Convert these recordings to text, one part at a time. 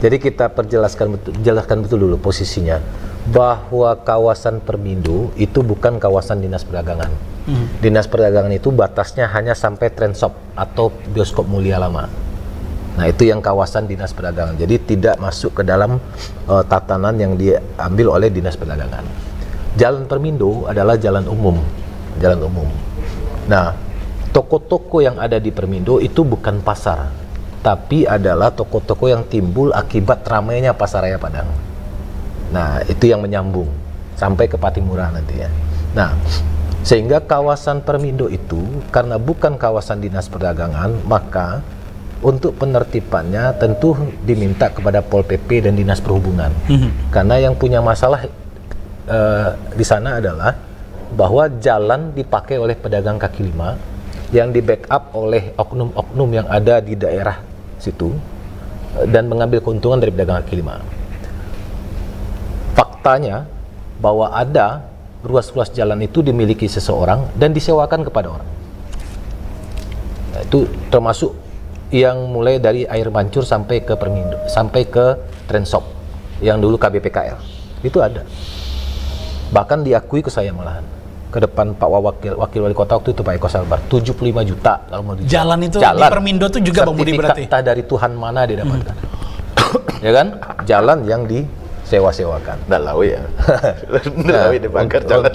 Jadi kita jelaskan betul dulu posisinya, bahwa kawasan Permindo itu bukan kawasan dinas perdagangan. Dinas perdagangan itu batasnya hanya sampai Trendshop atau bioskop Mulia Lama. Nah, itu yang kawasan dinas perdagangan. Jadi tidak masuk ke dalam tatanan yang diambil oleh dinas perdagangan. Jalan Permindo adalah jalan umum. Nah, toko-toko yang ada di Permindo itu bukan pasar, tapi adalah toko-toko yang timbul akibat ramainya Pasaraya Padang. Nah, itu yang menyambung sampai ke Patimura nanti ya. Nah, sehingga kawasan Permindo itu karena bukan kawasan dinas perdagangan, maka untuk penertibannya tentu diminta kepada Pol PP dan Dinas Perhubungan. Karena yang punya masalah di sana adalah bahwa jalan dipakai oleh pedagang kaki lima yang di backup oleh oknum-oknum yang ada di daerah situ dan mengambil keuntungan dari pedagang kaki lima. Faktanya bahwa ada ruas-ruas jalan itu dimiliki seseorang dan disewakan kepada orang. Nah, itu termasuk yang mulai dari Air Mancur sampai ke Permindo, sampai ke Trendshop yang dulu KBPKL. Itu ada. Bahkan diakui ke saya malahan. Ke depan Pak Wakil Wali Kota waktu itu Pak Eko Salbar, 75 juta kalau mau dijual. Jalan itu di Permindo itu juga Bang Budi berarti. Sertifikat dari Tuhan mana dia dapatkan. Ya kan? Jalan yang disewa-sewakan. Laut ya. Laut dibakar jalan.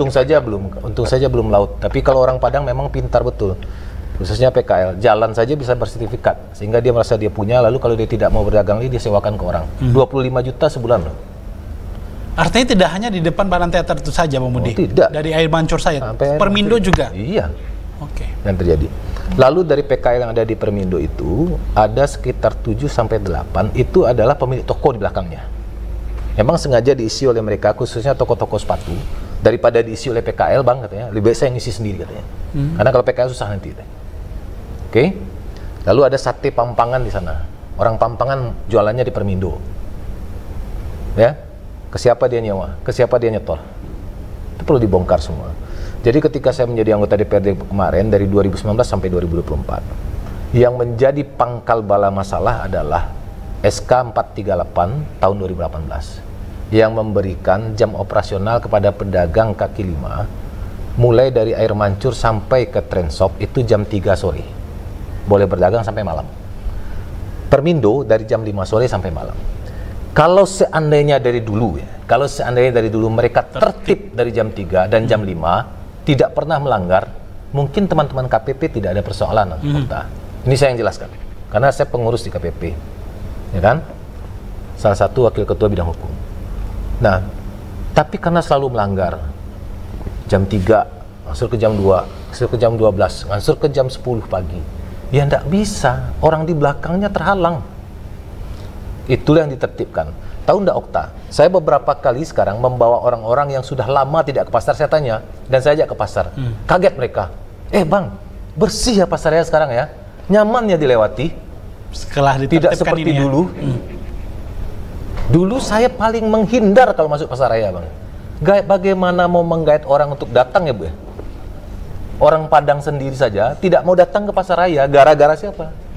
Untung saja belum laut. Tapi kalau orang Padang memang pintar betul. Khususnya PKL, jalan saja bisa bersertifikat sehingga dia merasa dia punya, lalu kalau dia tidak mau berdagang lagi dia sewakan ke orang. 25 juta sebulan loh. Artinya tidak hanya di depan Baran Teater itu saja Bang Budi? Tidak. Dari Air Mancur saya, Permindo juga? Iya. Oke. Yang terjadi. Lalu dari PKL yang ada di Permindo itu, ada sekitar 7-8 itu adalah pemilik toko di belakangnya. Memang sengaja diisi oleh mereka, khususnya toko-toko sepatu, daripada diisi oleh PKL Bang katanya, lebih baik saya ngisi sendiri katanya. Karena kalau PKL susah nanti. Oke. Lalu ada sate Pampangan di sana. Orang Pampangan jualannya di Permindo. Ya. Ke siapa dia nyewa? Ke siapa dia nyetor? Itu perlu dibongkar semua. Jadi ketika saya menjadi anggota DPRD kemarin dari 2019 sampai 2024, yang menjadi pangkal bala masalah adalah SK 438 tahun 2018 yang memberikan jam operasional kepada pedagang kaki lima mulai dari Air Mancur sampai ke Trendshop itu jam 3 sore. Boleh berdagang sampai malam. Permindo dari jam 5 sore sampai malam. Kalau seandainya dari dulu mereka tertib dari jam 3 dan jam 5 tidak pernah melanggar, mungkin teman-teman KPP tidak ada persoalan. Ini saya yang jelaskan karena saya pengurus di KPP, ya kan, salah satu wakil ketua bidang hukum. Nah, tapi karena selalu melanggar, jam 3 masuk ke jam 2, masuk ke jam 12, masuk ke jam 10 pagi, ya enggak bisa, orang di belakangnya terhalang. Itulah yang ditertibkan. Tahu enggak Okta? Saya beberapa kali sekarang membawa orang-orang yang sudah lama tidak ke pasar, saya tanya, dan saya ajak ke pasar. Kaget mereka. Bang, bersih ya pasarnya sekarang ya? Nyaman ya dilewati? Setelah tidak seperti dulu. Dulu saya paling menghindar kalau masuk pasar raya, Bang. Bagaimana mau menggait orang untuk datang ya, Bu? Orang Padang sendiri saja tidak mau datang ke pasar raya, gara-gara siapa?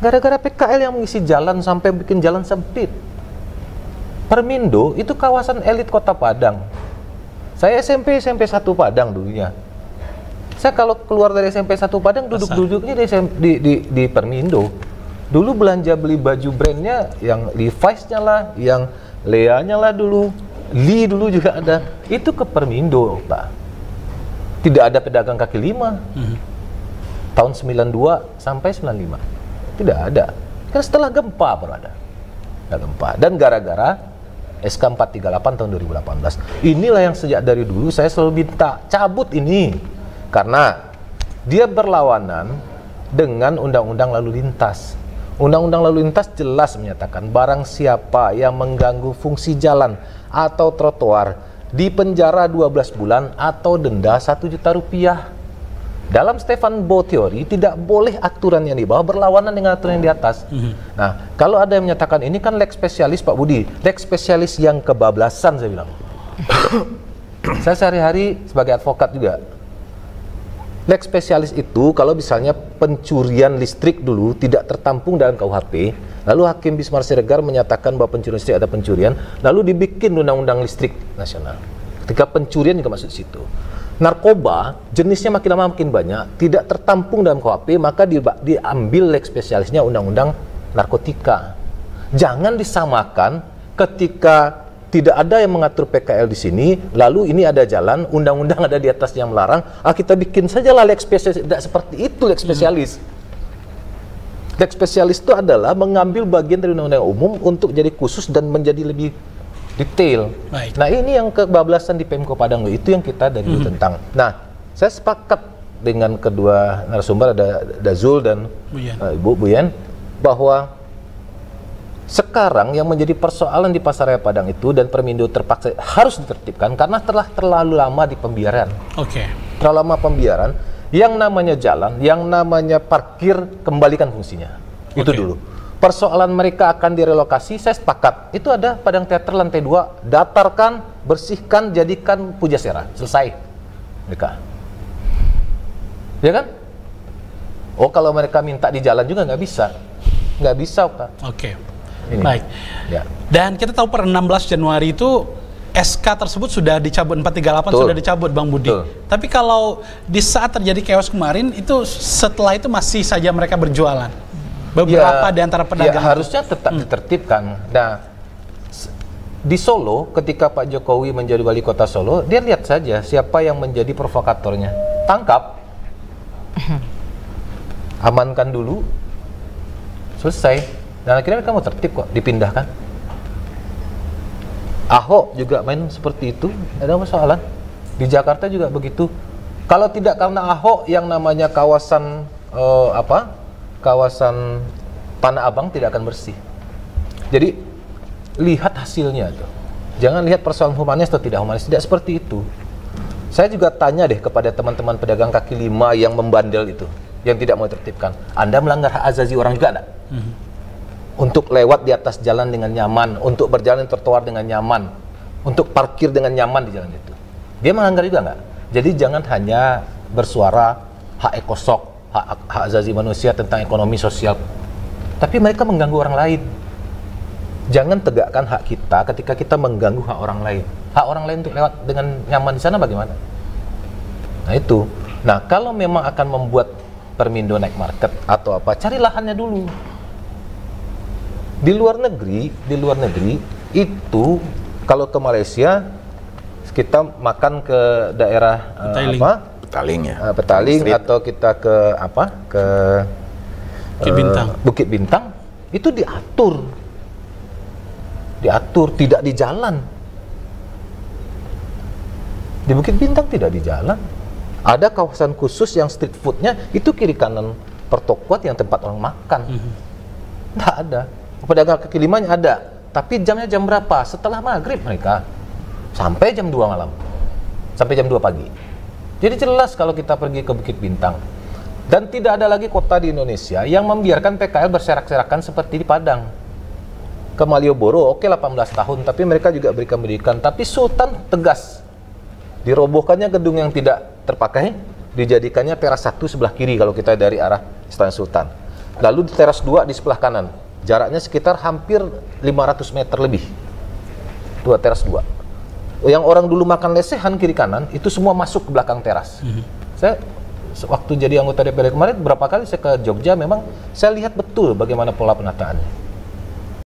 Gara-gara PKL yang mengisi jalan sampai bikin jalan sempit. Permindo itu kawasan elit kota Padang. Saya SMP 1 Padang dulunya. Saya kalau keluar dari SMP 1 Padang duduk-duduknya di Permindo. Dulu belanja beli baju brandnya yang Levi's-nya lah, yang Lea-nya lah dulu. Lee dulu juga ada. Itu ke Permindo, Pak. Tidak ada pedagang kaki lima. Tahun 92 sampai 95. Tidak ada. Kan setelah gempa baru ada. Gempa. Dan gara-gara SK 438 tahun 2018. Inilah yang sejak dari dulu saya selalu minta cabut ini. Karena dia berlawanan dengan Undang-Undang Lalu Lintas. Undang-Undang Lalu Lintas jelas menyatakan barang siapa yang mengganggu fungsi jalan atau trotoar dipenjara 12 bulan atau denda 1 juta rupiah. Dalam Stefan Bo teori tidak boleh aturan yang di bawah berlawanan dengan aturan yang di atas. Nah, kalau ada yang menyatakan ini kan lex spesialis Pak Budi, lex spesialis yang kebablasan saya bilang. Saya sehari-hari sebagai advokat juga Lex spesialis itu kalau misalnya pencurian listrik dulu tidak tertampung dalam KUHP, lalu Hakim Bismar Siregar menyatakan bahwa pencurian listrik ada pencurian, lalu dibikin undang-undang listrik nasional. Ketika pencurian juga masuk situ. Narkoba jenisnya makin lama makin banyak, tidak tertampung dalam KUHP, maka diambil lex spesialisnya undang-undang narkotika. Jangan disamakan ketika tidak ada yang mengatur PKL di sini, lalu ini ada jalan, undang-undang ada di atas yang melarang, kita bikin sajalah lex spesialis. Tidak seperti itu lex spesialis. Lex spesialis itu adalah mengambil bagian dari undang-undang umum untuk jadi khusus dan menjadi lebih detail. Baik. Nah, ini yang kebablasan di Pemko Padang itu yang kita dari dulu tentang. Nah, saya sepakat dengan kedua narasumber, ada Zul dan Ibu Buyen, bahwa sekarang yang menjadi persoalan di Pasaraya Padang itu dan Permindo terpaksa harus ditertibkan karena telah terlalu lama di pembiaran. Terlalu lama pembiaran, yang namanya jalan, yang namanya parkir, kembalikan fungsinya. Itu dulu. Persoalan mereka akan direlokasi, saya sepakat. Itu ada Padang Teater lantai 2, datarkan, bersihkan, jadikan Pujasera. Selesai. Mereka. Ya kan? Oh, kalau mereka minta di jalan juga nggak bisa. Nggak bisa, Pak. Ini. Baik. Ya. Dan kita tahu per 16 Januari itu SK tersebut sudah dicabut, 438 sudah dicabut, Bang Budi. Tapi kalau di saat terjadi chaos kemarin itu setelah itu masih saja mereka berjualan. Beberapa di antara pedagang harusnya tetap ditertibkan. Nah, di Solo ketika Pak Jokowi menjadi wali kota Solo, dia lihat saja siapa yang menjadi provokatornya. Tangkap. Amankan dulu. Selesai. Dan akhirnya mereka mau tertib kok, dipindahkan. Ahok juga main seperti itu, ada masalah. Di Jakarta juga begitu. Kalau tidak karena Ahok yang namanya kawasan kawasan Tanah Abang tidak akan bersih. Jadi lihat hasilnya tuh. Jangan lihat persoalan humanis atau tidak humanis, tidak seperti itu. Saya juga tanya deh kepada teman-teman pedagang kaki lima yang membandel itu, yang tidak mau tertibkan. Anda melanggar hak azazi orang juga enggak? Untuk lewat di atas jalan dengan nyaman, untuk berjalan di trotoar dengan nyaman, untuk parkir dengan nyaman di jalan itu. Dia melanggar juga nggak? Jadi jangan hanya bersuara hak ekosok, hak azazi manusia tentang ekonomi sosial, tapi mereka mengganggu orang lain. Jangan tegakkan hak kita ketika kita mengganggu hak orang lain. Hak orang lain untuk lewat dengan nyaman di sana bagaimana? Nah itu. Nah kalau memang akan membuat Permindo naik market atau apa, cari lahannya dulu. Di luar negeri itu kalau ke Malaysia kita makan ke daerah Petaling atau kita ke Bukit Bintang itu diatur tidak di jalan. Di Bukit Bintang tidak di jalan. Ada kawasan khusus yang street foodnya itu kiri kanan pertokoan yang tempat orang makan. Nggak ada. Pedagang kaki limanya ada, tapi jamnya jam berapa? Setelah maghrib mereka sampai jam 2 malam, sampai jam 2 pagi. Jadi jelas kalau kita pergi ke Bukit Bintang. Dan tidak ada lagi kota di Indonesia yang membiarkan PKL berserak-serakan seperti di Padang. Ke Malioboro, oke 18 tahun, tapi mereka juga berikan pendidikan. Tapi Sultan tegas, dirobohkannya gedung yang tidak terpakai, dijadikannya teras 1 sebelah kiri kalau kita dari arah Istana Sultan. Lalu di teras 2 di sebelah kanan. Jaraknya sekitar hampir 500 meter lebih. Teras 2. Yang orang dulu makan lesehan kiri kanan, itu semua masuk ke belakang teras. Saya waktu jadi anggota DPR kemarin, berapa kali saya ke Jogja, memang saya lihat betul bagaimana pola penataannya.